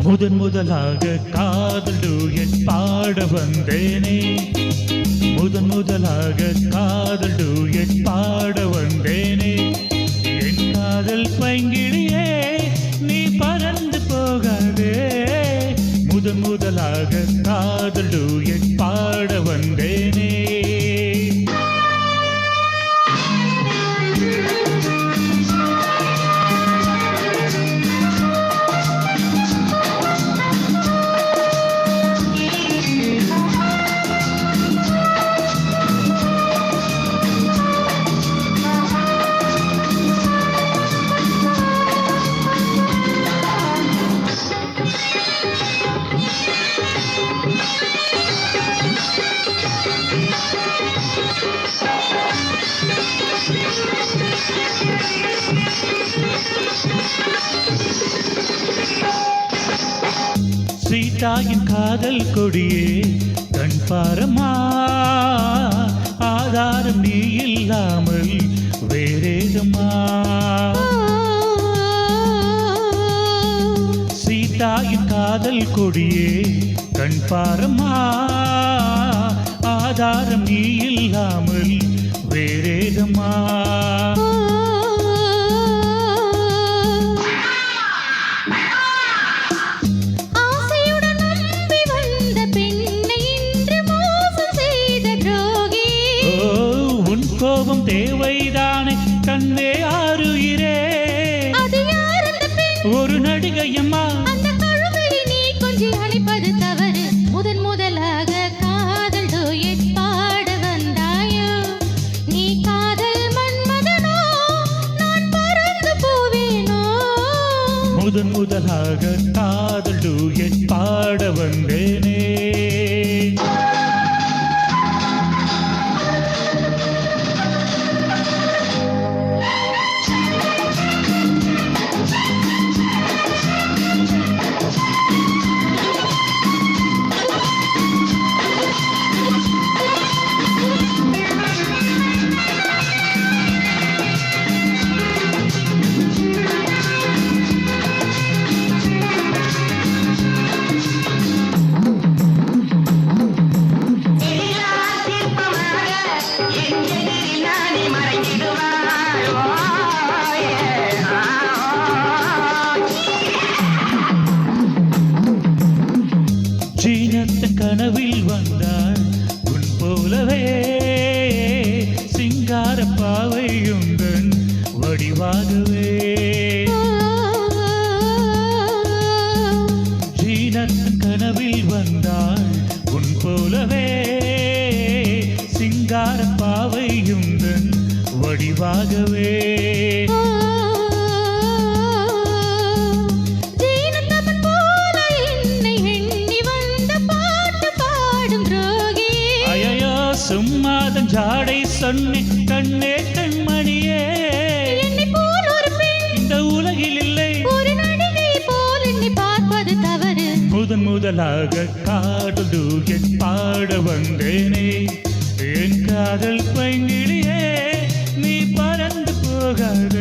முதன் முதலாக காதல் டூயட் பாட வந்தேனே, முதன் முதலாக காதல் டூயட் பாட வந்தேனே. என் காதல் பைங்கிடியே நீ பறந்து போகாதே, முதன் முதலாக காதல் டூயட் பாட வந்தேனே. சீதாயின் காதல் கொடியே கண் பாரமா, ஆதாரம் நீ இல்லாமல் வேறேதமா. சீதாயின் காதல் கொடியே கண் பாரமா, ஆதாரம் நீ இல்லாமல் வேறேதமா. கோபம் தேவைதானே கண்ணே ஆறுயிரே, ஒரு நடிகையம்மா அந்த கழுவலி நீ கொஞ்சம் அழைப்பது தவறு. முதன் முதலாக காதல் டூயட் பாட வந்தாயோ, நீ காதல் மன்மதனோ நான் பறந்து போவேனோ. முதன் முதலாக காதல் டூயட் பாட வந்தேனே. கனவில் வந்தாள் உன் போலவே, சிங்கார பாவையுந்தன் வடிவாகவே. ஜீனத் கனவில் வந்தாள் உன் போலவே, சிங்கார பாவையுந்தன் வடிவாகவே. சும்மாதன் ஜாடை சொன்னே கண்ணே கண்மணியே, இந்த உலகில் இல்லை ஒரு நடிகை போல் என்னை பார்ப்பது தவறு. முதன் முதலாக காதல் டூயட் பாட வந்தேனே, என் காதல் பைங்கிடியே நீ பறந்து போகாத.